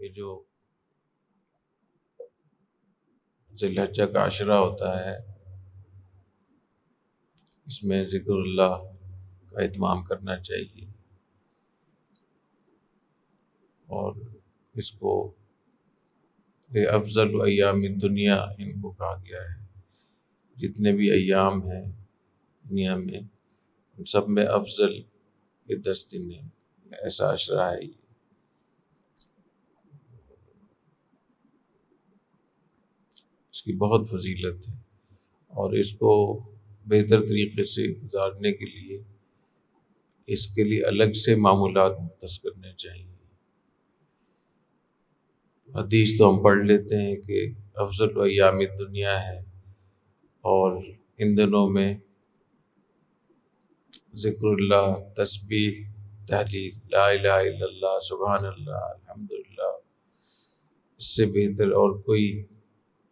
یہ جو ذی الحجہ کا عشرہ ہوتا ہے، اس میں ذکر اللہ کا اہتمام کرنا چاہیے، اور اس کو یہ افضل ایام الدنیا ان کو کہا گیا ہے۔ جتنے بھی ایام ہیں دنیا میں، ان سب میں افضل یہ 10 دن ہیں، ایسا عشرہ ہے یہ۔ اس کی بہت فضیلت ہے، اور اس کو بہتر طریقے سے گزارنے کے لیے اس کے لیے الگ سے معمولات مختص کرنے چاہیے۔ حدیث تو ہم پڑھ لیتے ہیں کہ افضل ایام الدنیا ہے، اور ان دنوں میں ذکر اللہ، تسبیح، تحلیل، لا الہ الا اللہ، سبحان اللہ، الحمدللہ، اس سے بہتر اور کوئی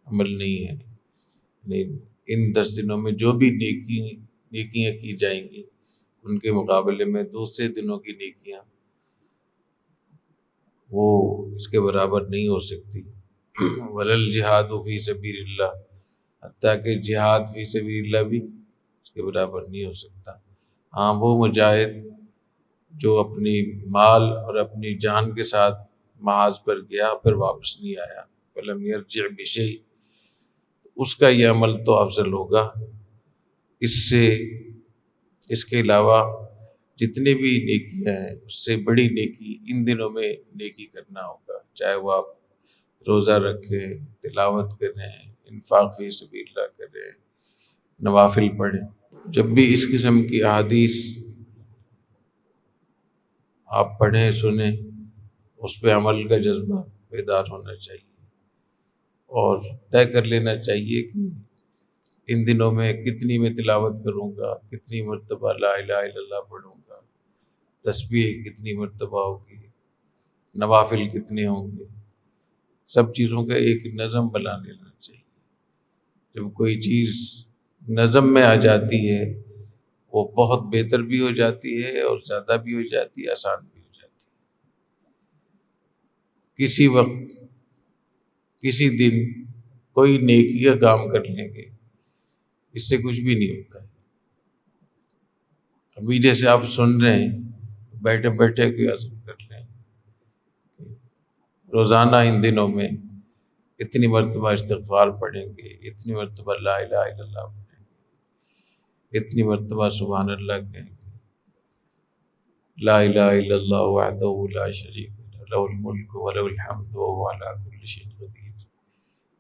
عمل نہیں ہے۔ یعنی ان 10 دنوں میں جو بھی نیکیاں کی جائیں گی، ان کے مقابلے میں دوسرے دنوں کی نیکیاں وہ اس کے برابر نہیں ہو سکتی۔ ولا الجہاد فی سبیل اللہ، حتیٰ کہ جہاد فی سبیل اللہ بھی اس کے برابر نہیں ہو سکتا۔ ہاں، وہ مجاہد جو اپنی مال اور اپنی جان کے ساتھ محاذ پر گیا پھر واپس نہیں آیا، فلم یرجع بشیء، اس کا یہ عمل تو افضل ہوگا۔ اس کے علاوہ جتنی بھی نیکیاں ہیں، اس سے بڑی نیکی ان دنوں میں نیکی کرنا ہوگا، چاہے وہ آپ روزہ رکھیں، تلاوت کریں، انفاق فی سبیل اللہ کریں، نوافل پڑھیں۔ جب بھی اس قسم کی احادیث آپ پڑھیں سنیں، اس پہ عمل کا جذبہ بیدار ہونا چاہیے، اور طے کر لینا چاہیے کہ ان دنوں میں کتنی میں تلاوت کروں گا، کتنی مرتبہ لا الہ الا اللہ پڑھوں گا، تسبیح کتنی مرتبہ ہوگی، نوافل کتنے ہوں گے۔ سب چیزوں کا ایک نظم بنا لینا چاہیے۔ جب کوئی چیز نظم میں آ جاتی ہے، وہ بہت بہتر بھی ہو جاتی ہے، اور زیادہ بھی ہو جاتی ہے، آسان بھی ہو جاتی ہے۔ کسی وقت، کسی دن کوئی نیکی کا کام کر لیں گے، اس سے کچھ بھی نہیں ہوتا ہے۔ ابھی جیسے آپ سن رہے ہیں، بیٹھے بیٹھے کوئی عزم کر لیں، روزانہ ان دنوں میں اتنی مرتبہ استغفار پڑھیں گے، اتنی مرتبہ لا الہ الا اللہ پڑھیں گے، اتنی مرتبہ سبحان اللہ کہیں گے، لا الہ الا اللہ وحدہ لا شریک لہ لہ الملک ولہ الحمد وہو علی کل شیء قدیر۔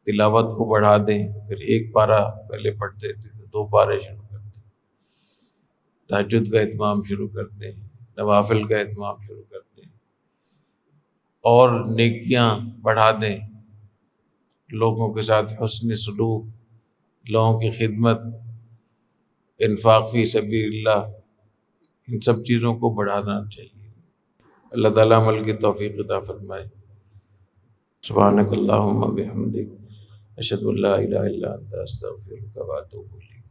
تلاوت کو بڑھا دیں، اگر ایک پارہ پہلے پڑھتے تھے تو 2 پارے شروع کر دیں، تہجد کا اہتمام شروع کر دیں، نوافل کا اہتمام شروع کر دیں، اور نیکیاں بڑھا دیں، لوگوں کے ساتھ حسن سلوک، لوگوں کی خدمت، انفاق فی سبیل اللہ، ان سب چیزوں کو بڑھانا چاہیے۔ اللہ تعالیٰ عمل کی توفیق عطا فرمائے۔ سبحانک اللہم بحمدک، اشہد ان لا الہ الا انت، استغفرک و اتوب الیک۔